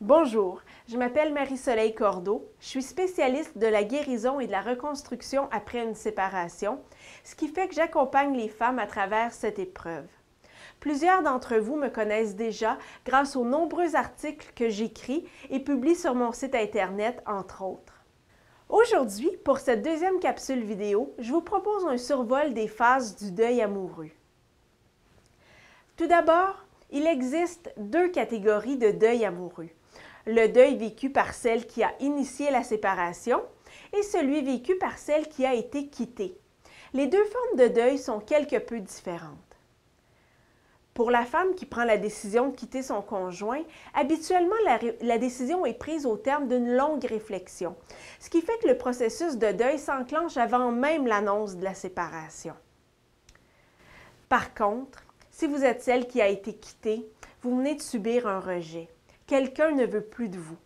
Bonjour, je m'appelle Marie-Soleil Cordeau. Je suis spécialiste de la guérison et de la reconstruction après une séparation, ce qui fait que j'accompagne les femmes à travers cette épreuve. Plusieurs d'entre vous me connaissent déjà grâce aux nombreux articles que j'écris et publie sur mon site Internet, entre autres. Aujourd'hui, pour cette deuxième capsule vidéo, je vous propose un survol des phases du deuil amoureux. Tout d'abord, il existe deux catégories de deuil amoureux. Le deuil vécu par celle qui a initié la séparation et celui vécu par celle qui a été quittée. Les deux formes de deuil sont quelque peu différentes. Pour la femme qui prend la décision de quitter son conjoint, habituellement la décision est prise au terme d'une longue réflexion, ce qui fait que le processus de deuil s'enclenche avant même l'annonce de la séparation. Par contre, si vous êtes celle qui a été quittée, vous venez de subir un rejet. Quelqu'un ne veut plus de vous.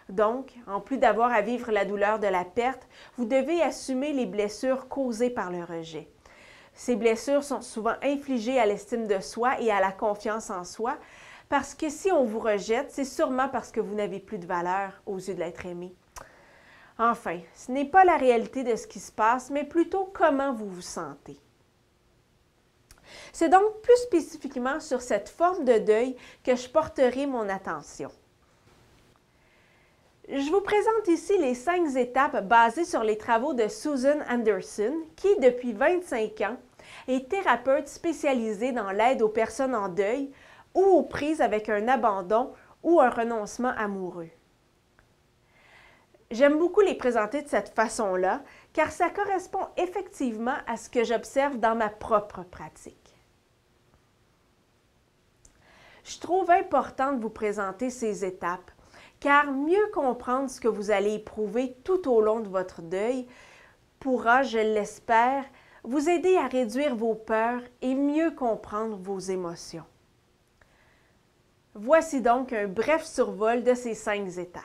Donc, en plus d'avoir à vivre la douleur de la perte, vous devez assumer les blessures causées par le rejet. Ces blessures sont souvent infligées à l'estime de soi et à la confiance en soi, parce que si on vous rejette, c'est sûrement parce que vous n'avez plus de valeur aux yeux de l'être aimé. Enfin, ce n'est pas la réalité de ce qui se passe, mais plutôt comment vous vous sentez. C'est donc plus spécifiquement sur cette forme de deuil que je porterai mon attention. Je vous présente ici les 5 étapes basées sur les travaux de Susan Anderson, qui, depuis 25 ans, est thérapeute spécialisée dans l'aide aux personnes en deuil ou aux prises avec un abandon ou un renoncement amoureux. J'aime beaucoup les présenter de cette façon-là, car ça correspond effectivement à ce que j'observe dans ma propre pratique. Je trouve important de vous présenter ces étapes, car mieux comprendre ce que vous allez éprouver tout au long de votre deuil pourra, je l'espère, vous aider à réduire vos peurs et mieux comprendre vos émotions. Voici donc un bref survol de ces 5 étapes.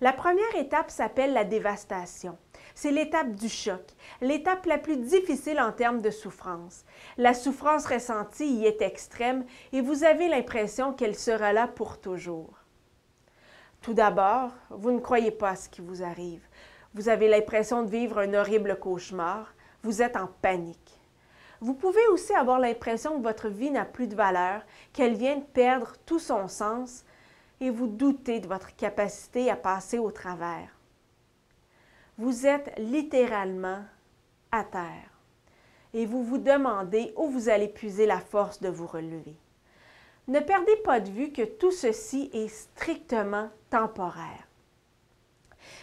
La première étape s'appelle la dévastation. C'est l'étape du choc, l'étape la plus difficile en termes de souffrance. La souffrance ressentie y est extrême et vous avez l'impression qu'elle sera là pour toujours. Tout d'abord, vous ne croyez pas à ce qui vous arrive. Vous avez l'impression de vivre un horrible cauchemar. Vous êtes en panique. Vous pouvez aussi avoir l'impression que votre vie n'a plus de valeur, qu'elle vient de perdre tout son sens et vous doutez de votre capacité à passer au travers. Vous êtes littéralement à terre et vous vous demandez où vous allez puiser la force de vous relever. Ne perdez pas de vue que tout ceci est strictement temporaire.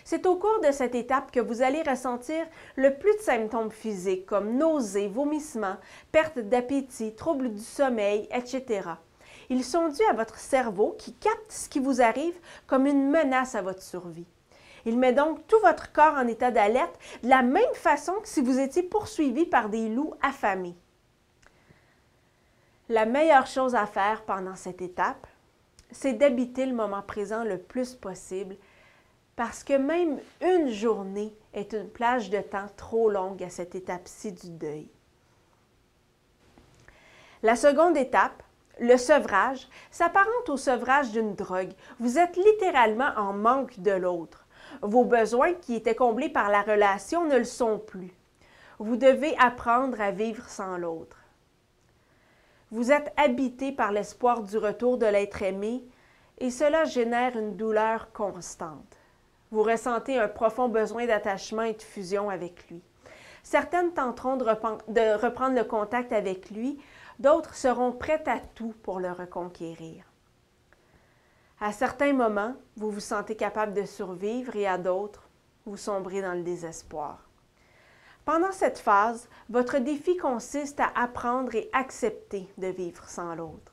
C'est au cours de cette étape que vous allez ressentir le plus de symptômes physiques comme nausées, vomissements, perte d'appétit, troubles du sommeil, etc. Ils sont dus à votre cerveau qui capte ce qui vous arrive comme une menace à votre survie. Il met donc tout votre corps en état d'alerte de la même façon que si vous étiez poursuivi par des loups affamés. La meilleure chose à faire pendant cette étape, c'est d'habiter le moment présent le plus possible parce que même une journée est une plage de temps trop longue à cette étape-ci du deuil. La seconde étape, le sevrage, s'apparente au sevrage d'une drogue. Vous êtes littéralement en manque de l'autre. Vos besoins qui étaient comblés par la relation ne le sont plus. Vous devez apprendre à vivre sans l'autre. Vous êtes habité par l'espoir du retour de l'être aimé et cela génère une douleur constante. Vous ressentez un profond besoin d'attachement et de fusion avec lui. Certaines tenteront de reprendre le contact avec lui, d'autres seront prêtes à tout pour le reconquérir. À certains moments, vous vous sentez capable de survivre et à d'autres, vous sombrez dans le désespoir. Pendant cette phase, votre défi consiste à apprendre et accepter de vivre sans l'autre.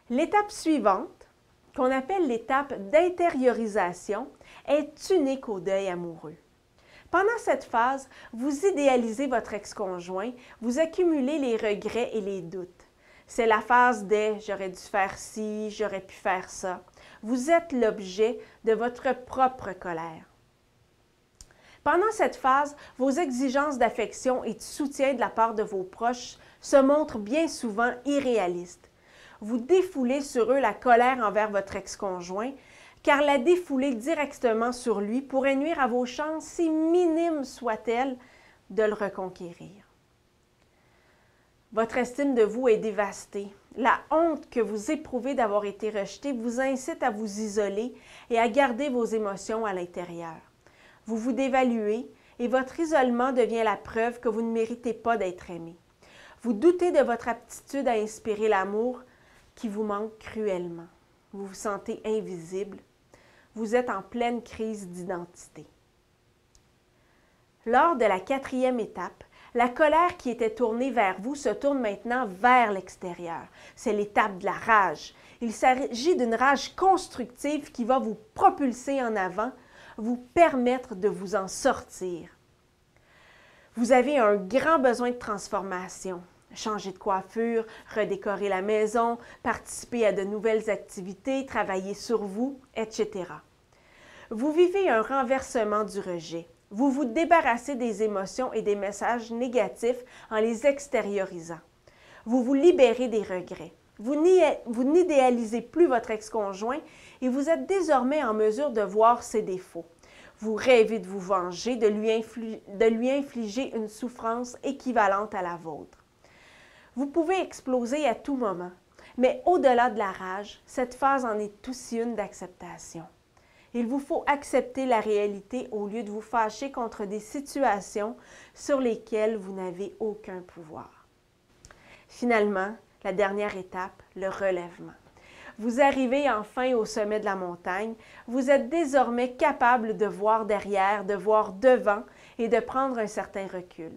L'étape suivante, qu'on appelle l'étape d'intériorisation, est unique au deuil amoureux. Pendant cette phase, vous idéalisez votre ex-conjoint, vous accumulez les regrets et les doutes. C'est la phase des « j'aurais dû faire ci, j'aurais pu faire ça ». Vous êtes l'objet de votre propre colère. Pendant cette phase, vos exigences d'affection et de soutien de la part de vos proches se montrent bien souvent irréalistes. Vous défoulez sur eux la colère envers votre ex-conjoint, car la défouler directement sur lui pourrait nuire à vos chances, si minimes soient-elles, de le reconquérir. Votre estime de vous est dévastée. La honte que vous éprouvez d'avoir été rejeté vous incite à vous isoler et à garder vos émotions à l'intérieur. Vous vous dévaluez et votre isolement devient la preuve que vous ne méritez pas d'être aimé. Vous doutez de votre aptitude à inspirer l'amour qui vous manque cruellement. Vous vous sentez invisible. Vous êtes en pleine crise d'identité. Lors de la 4e étape, la colère qui était tournée vers vous se tourne maintenant vers l'extérieur. C'est l'étape de la rage. Il s'agit d'une rage constructive qui va vous propulser en avant, vous permettre de vous en sortir. Vous avez un grand besoin de transformation. Changer de coiffure, redécorer la maison, participer à de nouvelles activités, travailler sur vous, etc. Vous vivez un renversement du rejet. Vous vous débarrassez des émotions et des messages négatifs en les extériorisant. Vous vous libérez des regrets. Vous n'idéalisez plus votre ex-conjoint et vous êtes désormais en mesure de voir ses défauts. Vous rêvez de vous venger, de lui infliger une souffrance équivalente à la vôtre. Vous pouvez exploser à tout moment, mais au-delà de la rage, cette phase en est aussi une d'acceptation. Il vous faut accepter la réalité au lieu de vous fâcher contre des situations sur lesquelles vous n'avez aucun pouvoir. Finalement, la dernière étape, le relèvement. Vous arrivez enfin au sommet de la montagne. Vous êtes désormais capable de voir derrière, de voir devant et de prendre un certain recul.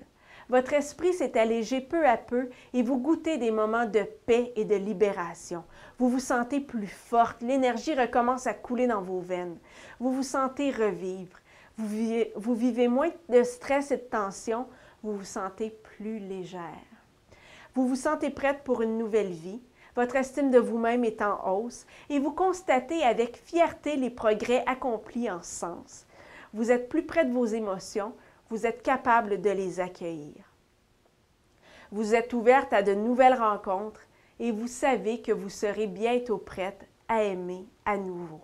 Votre esprit s'est allégé peu à peu et vous goûtez des moments de paix et de libération. Vous vous sentez plus forte, l'énergie recommence à couler dans vos veines. Vous vous sentez revivre. Vous vivez moins de stress et de tension. Vous vous sentez plus légère. Vous vous sentez prête pour une nouvelle vie. Votre estime de vous-même est en hausse et vous constatez avec fierté les progrès accomplis en ce sens. Vous êtes plus près de vos émotions. Vous êtes capable de les accueillir. Vous êtes ouverte à de nouvelles rencontres et vous savez que vous serez bientôt prête à aimer à nouveau.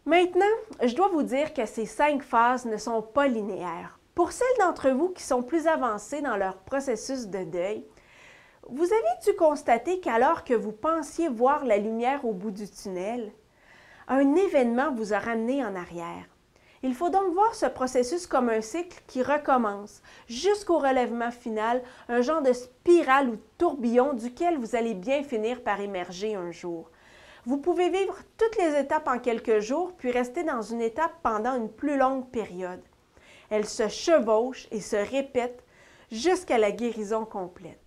Maintenant, je dois vous dire que ces 5 phases ne sont pas linéaires. Pour celles d'entre vous qui sont plus avancées dans leur processus de deuil, vous avez dû constater qu'alors que vous pensiez voir la lumière au bout du tunnel, un événement vous a ramené en arrière. Il faut donc voir ce processus comme un cycle qui recommence jusqu'au relèvement final, un genre de spirale ou tourbillon duquel vous allez bien finir par émerger un jour. Vous pouvez vivre toutes les étapes en quelques jours, puis rester dans une étape pendant une plus longue période. Elles se chevauchent et se répètent jusqu'à la guérison complète.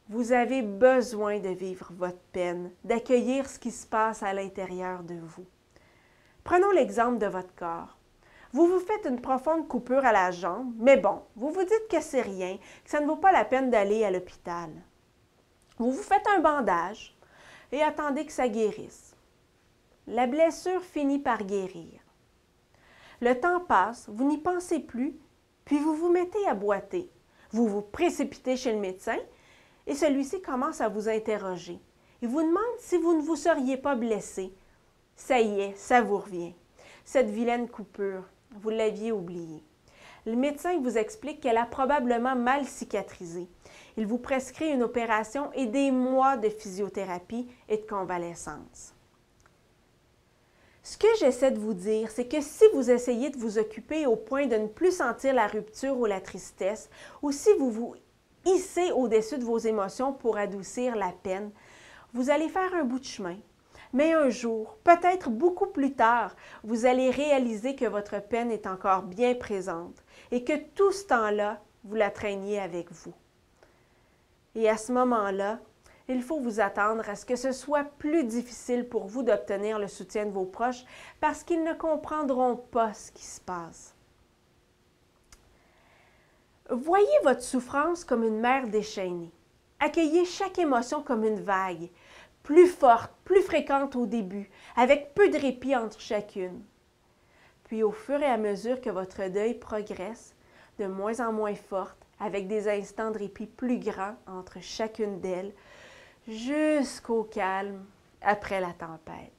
Vous avez besoin de vivre votre peine, d'accueillir ce qui se passe à l'intérieur de vous. Prenons l'exemple de votre corps. Vous vous faites une profonde coupure à la jambe, mais bon, vous vous dites que c'est rien, que ça ne vaut pas la peine d'aller à l'hôpital. Vous vous faites un bandage et attendez que ça guérisse. La blessure finit par guérir. Le temps passe, vous n'y pensez plus, puis vous vous mettez à boiter. Vous vous précipitez chez le médecin et celui-ci commence à vous interroger. Il vous demande si vous ne vous seriez pas blessé. Ça y est, ça vous revient. Cette vilaine coupure, vous l'aviez oubliée. Le médecin vous explique qu'elle a probablement mal cicatrisé. Il vous prescrit une opération et des mois de physiothérapie et de convalescence. Ce que j'essaie de vous dire, c'est que si vous essayez de vous occuper au point de ne plus sentir la rupture ou la tristesse, ou si vous vous hissez au-dessus de vos émotions pour adoucir la peine, vous allez faire un bout de chemin. Mais un jour, peut-être beaucoup plus tard, vous allez réaliser que votre peine est encore bien présente et que tout ce temps-là, vous la traîniez avec vous. Et à ce moment-là, il faut vous attendre à ce que ce soit plus difficile pour vous d'obtenir le soutien de vos proches parce qu'ils ne comprendront pas ce qui se passe. Voyez votre souffrance comme une mer déchaînée. Accueillez chaque émotion comme une vague, plus forte, plus fréquente au début, avec peu de répit entre chacune. Puis au fur et à mesure que votre deuil progresse, de moins en moins forte, avec des instants de répit plus grands entre chacune d'elles, jusqu'au calme après la tempête.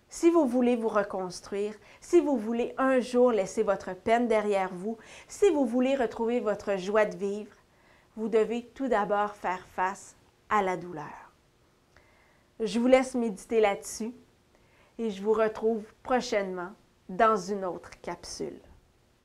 Si vous voulez vous reconstruire, si vous voulez un jour laisser votre peine derrière vous, si vous voulez retrouver votre joie de vivre, vous devez tout d'abord faire face à la douleur. Je vous laisse méditer là-dessus et je vous retrouve prochainement dans une autre capsule.